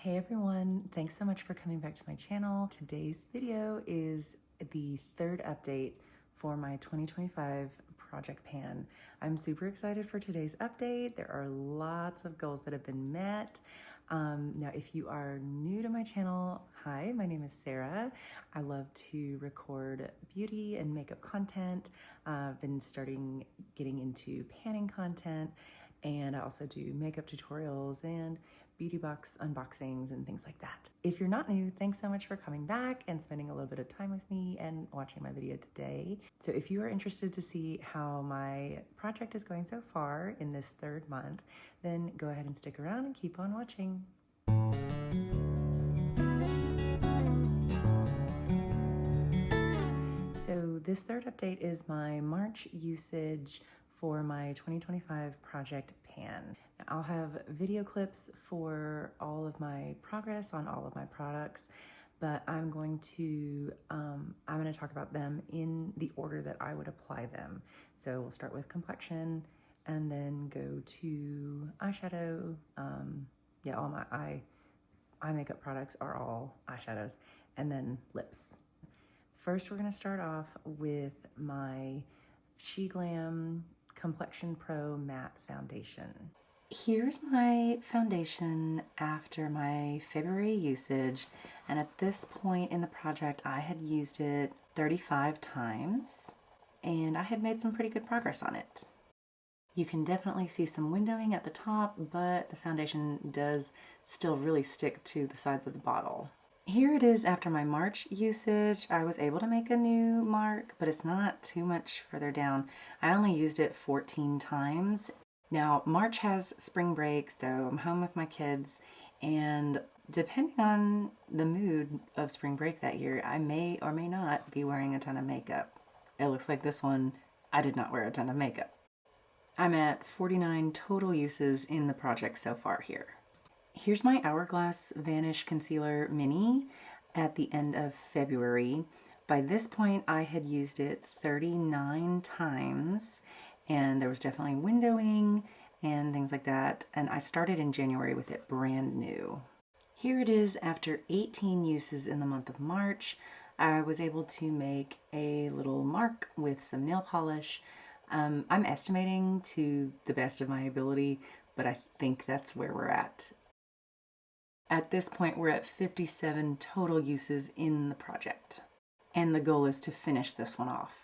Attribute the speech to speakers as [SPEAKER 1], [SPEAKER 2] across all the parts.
[SPEAKER 1] Hey everyone, thanks so much for coming back to my channel. Today's video is the third update for my 2025 Project Pan. I'm super excited for today's update. There are lots of goals that have been met. Now, if you are new to my channel, hi, my name is Sarah. I love to record beauty and makeup content. I've been getting into panning content, and I also do makeup tutorials and beauty box unboxings and things like that. If you're not new, thanks so much for coming back and spending a little bit of time with me and watching my video today. So if you are interested to see how my project is going so far in this third month, then go ahead and stick around and keep on watching. So this third update is my March usage for my 2025 Project Pan. I'll have video clips for all of my progress on all of my products, but I'm going to talk about them in the order that I would apply them. So we'll start with complexion and then go to eyeshadow. All my eye makeup products are all eyeshadows, and then lips. First, we're going to start off with my SheGlam Complexion Pro Matte Foundation. Here's my foundation after my February usage, and at this point in the project, I had used it 35 times, and I had made some pretty good progress on it. You can definitely see some windowing at the top, but the foundation does still really stick to the sides of the bottle. Here it is after my March usage. I was able to make a new mark, but it's not too much further down. I only used it 14 times. Now, March has spring break, so I'm home with my kids, and depending on the mood of spring break that year, I may or may not be wearing a ton of makeup. It looks like this one, I did not wear a ton of makeup. I'm at 49 total uses in the project so far here. Here's my Hourglass Vanish Concealer Mini at the end of February. By this point, I had used it 39 times, and there was definitely windowing and things like that, and I started in January with it brand new. Here it is after 18 uses in the month of March. I was able to make a little mark with some nail polish. I'm estimating to the best of my ability, but I think that's where we're at. At this point, we're at 57 total uses in the project, and the goal is to finish this one off.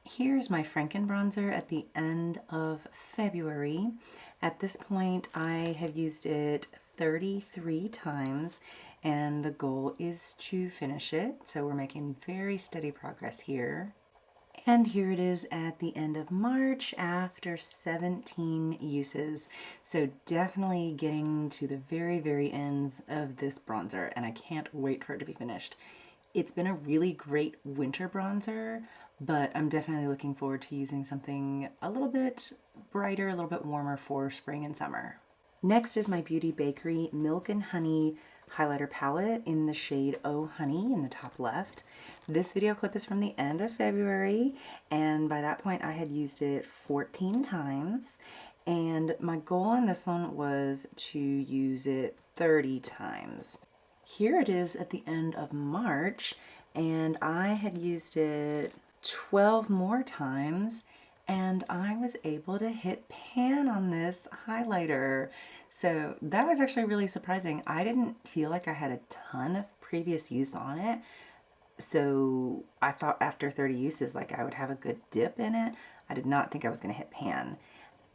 [SPEAKER 1] Here's my Franken bronzer at the end of February. At this point, I have used it 33 times, and the goal is to finish it, so we're making very steady progress here. And here it is at the end of March after 17 uses. So definitely getting to the very, very ends of this bronzer, and I can't wait for it to be finished. It's been a really great winter bronzer, but I'm definitely looking forward to using something a little bit brighter, a little bit warmer for spring and summer. Next is my Beauty Bakery Milk and Honey highlighter palette in the shade Oh Honey in the top left. This video clip is from the end of February, and by that point I had used it 14 times, and my goal on this one was to use it 30 times. Here it is at the end of March, and I had used it 12 more times, and I was able to hit pan on this highlighter. So that was actually really surprising. I didn't feel like I had a ton of previous use on it. So I thought after 30 uses, like I would have a good dip in it. I did not think I was gonna hit pan.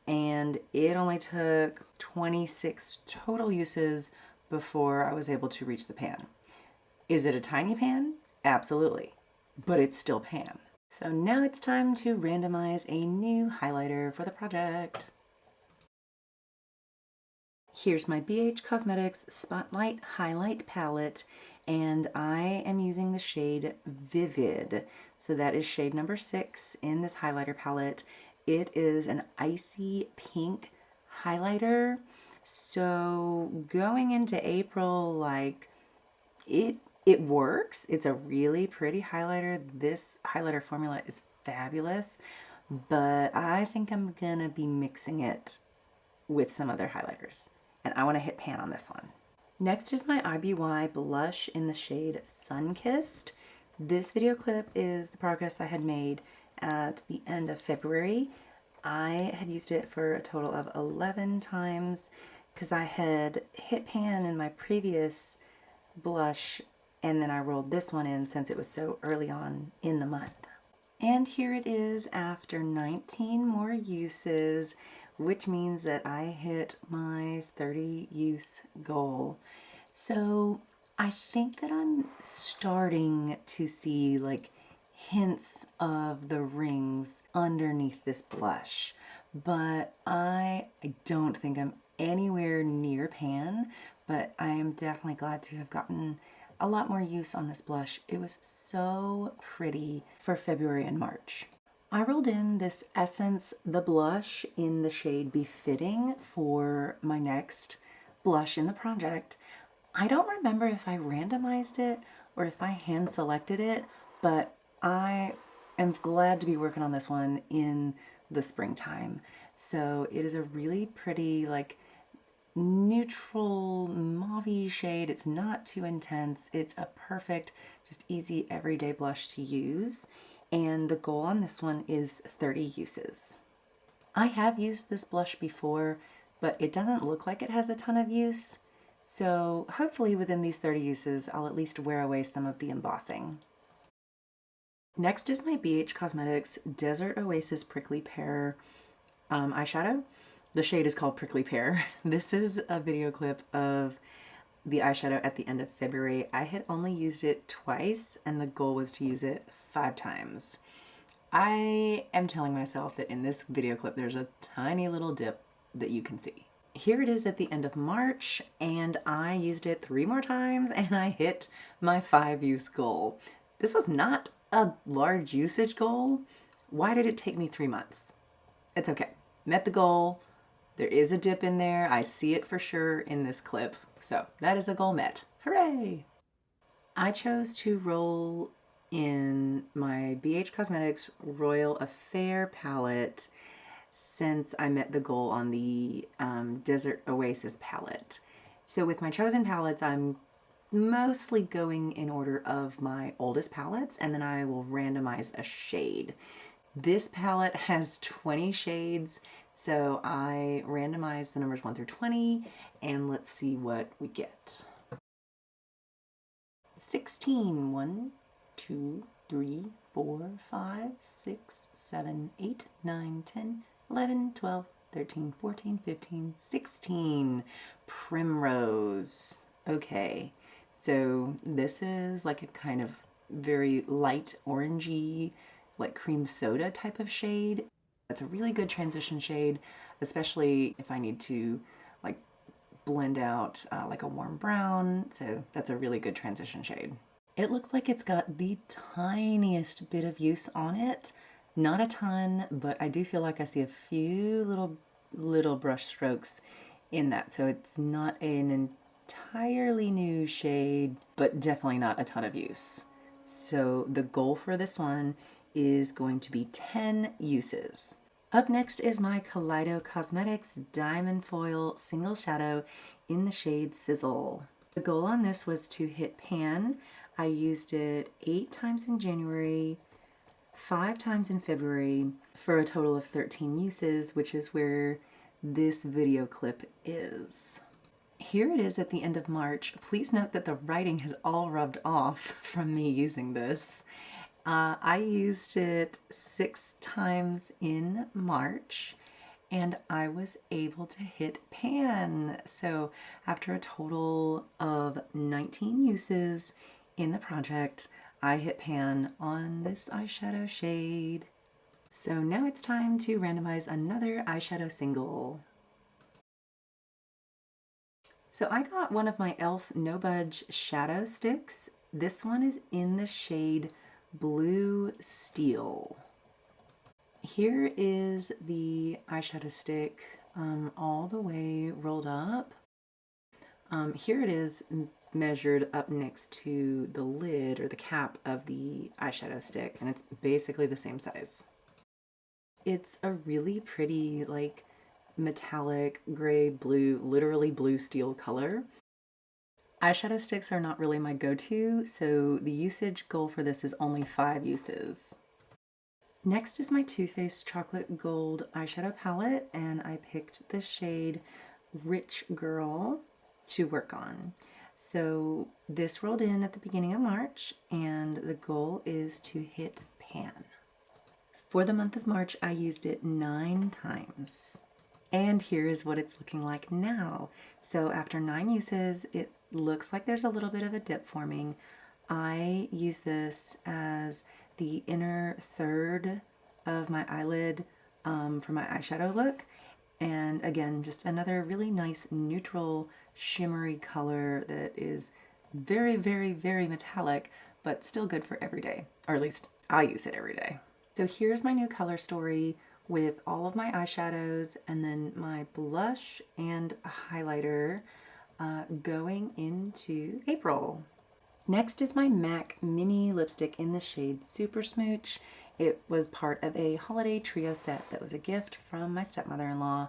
[SPEAKER 1] And it only took 26 total uses before I was able to reach the pan. Is it a tiny pan? Absolutely, but it's still pan. So now it's time to randomize a new highlighter for the project. Here's my BH Cosmetics Spotlight Highlight Palette, and I am using the shade Vivid. So that is shade number 6 in this highlighter palette. It is an icy pink highlighter. So going into April, like it works. It's a really pretty highlighter. This highlighter formula is fabulous, but I think I'm gonna be mixing it with some other highlighters, and I want to hit pan on this one. Next is my IBY blush in the shade Sunkissed. This video clip is the progress I had made at the end of February. I had used it for a total of 11 times because I had hit pan in my previous blush and then I rolled this one in since it was so early on in the month. And here it is after 19 more uses, which means that I hit my 30 use goal. So I think that I'm starting to see like hints of the rings underneath this blush, but I don't think I'm anywhere near pan, but I am definitely glad to have gotten a lot more use on this blush. It was so pretty for February and March. I rolled in this Essence The Blush in the shade Befitting for my next blush in the project. I don't remember if I randomized it or if I hand selected it, but I am glad to be working on this one in the springtime. So it is a really pretty, like, neutral mauve shade. It's not too intense. It's a perfect, just easy everyday blush to use. And the goal on this one is 30 uses. I have used this blush before, but it doesn't look like it has a ton of use. So hopefully within these 30 uses, I'll at least wear away some of the embossing. Next is my BH Cosmetics Desert Oasis Prickly Pear eyeshadow. The shade is called Prickly Pear. This is a video clip of the eyeshadow at the end of February. I had only used it twice and the goal was to use it 5 times. I am telling myself that in this video clip there's a tiny little dip that you can see. Here it is at the end of March and I used it 3 more times and I hit my 5 use goal. This was not a large usage goal. Why did it take me 3 months? It's okay. Met the goal. There is a dip in there. I see it for sure in this clip. So that is a goal met. Hooray! I chose to roll in my BH Cosmetics Royal Affair palette since I met the goal on the Desert Oasis palette. So with my chosen palettes, I'm mostly going in order of my oldest palettes, and then I will randomize a shade. This palette has 20 shades, so I randomized the numbers 1 through 20, and let's see what we get. 16. 1, 2, 3, 4, 5, 6, 7, 8, 9, 10, 11, 12, 13, 14, 15, 16. Primrose. Okay, so this is like a kind of very light orangey, like cream soda type of shade. It's a really good transition shade, especially if I need to like blend out like a warm brown. So that's a really good transition shade. It looks like it's got the tiniest bit of use on it. Not a ton, but I do feel like I see a few little brush strokes in that. So it's not an entirely new shade, but definitely not a ton of use. So the goal for this one is going to be 10 uses. Up next is my Kaleido Cosmetics Diamond Foil Single Shadow in the shade Sizzle. The goal on this was to hit pan. I used it 8 times in January, 5 times in February, for a total of 13 uses, which is where this video clip is. Here it is at the end of March. Please note that the writing has all rubbed off from me using this. I used it 6 times in March and I was able to hit pan. So after a total of 19 uses in the project, I hit pan on this eyeshadow shade. So now it's time to randomize another eyeshadow single. So I got one of my e.l.f. No Budge shadow sticks. This one is in the shade Blue Steel. Here is the eyeshadow stick all the way rolled up. Here it is measured up next to the lid or the cap of the eyeshadow stick, and it's basically the same size. It's a really pretty, like, metallic gray blue, literally blue steel color. Eyeshadow sticks are not really my go-to, so the usage goal for this is only 5 uses. Next is my Too Faced Chocolate Gold eyeshadow palette, and I picked the shade Rich Girl to work on. So this rolled in at the beginning of March, and the goal is to hit pan. For the month of March, I used it 9 times. And here's what it's looking like now. So after 9 uses, it looks like there's a little bit of a dip forming. I use this as the inner third of my eyelid for my eyeshadow look. And again, just another really nice neutral shimmery color that is very, very, very metallic, but still good for every day, or at least I use it every day. So here's my new color story with all of my eyeshadows and then my blush and highlighter going into April. Next is my MAC mini lipstick in the shade Super Smooch. It was part of a holiday trio set that was a gift from my stepmother-in-law.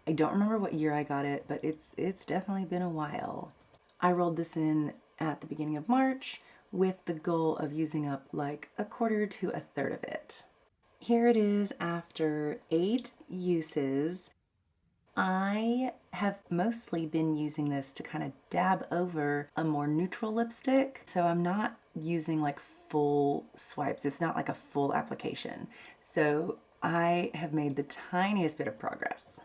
[SPEAKER 1] I don't remember what year I got it, but it's definitely been a while. I rolled this in at the beginning of March with the goal of using up like a quarter to a third of it. Here it is after 8 uses. I have mostly been using this to kind of dab over a more neutral lipstick. So I'm not using like full swipes. It's not like a full application. So I have made the tiniest bit of progress.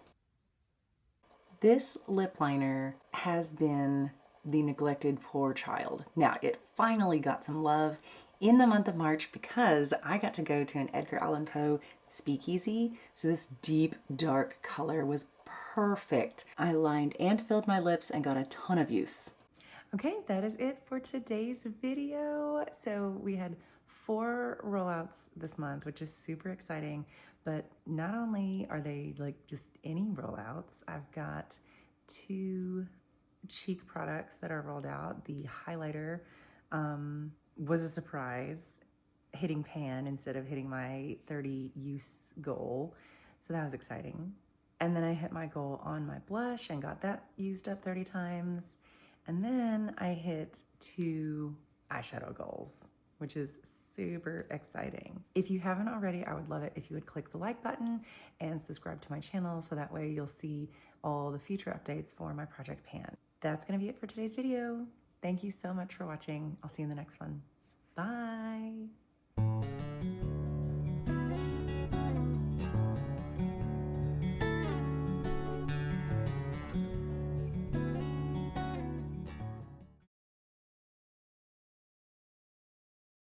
[SPEAKER 1] This lip liner has been the neglected poor child. Now it finally got some love in the month of March because I got to go to an Edgar Allan Poe speakeasy. So this deep, dark color was perfect. I lined and filled my lips and got a ton of use. Okay, that is it for today's video. So we had 4 rollouts this month, which is super exciting. But not only are they like just any rollouts, I've got 2 cheek products that are rolled out. The highlighter was a surprise, hitting pan instead of hitting my 30 use goal. So that was exciting. And then I hit my goal on my blush and got that used up 30 times. And then I hit 2 eyeshadow goals, which is super exciting. If you haven't already, I would love it if you would click the like button and subscribe to my channel so that way you'll see all the future updates for my Project Pan. That's gonna be it for today's video. Thank you so much for watching. I'll see you in the next one. Bye.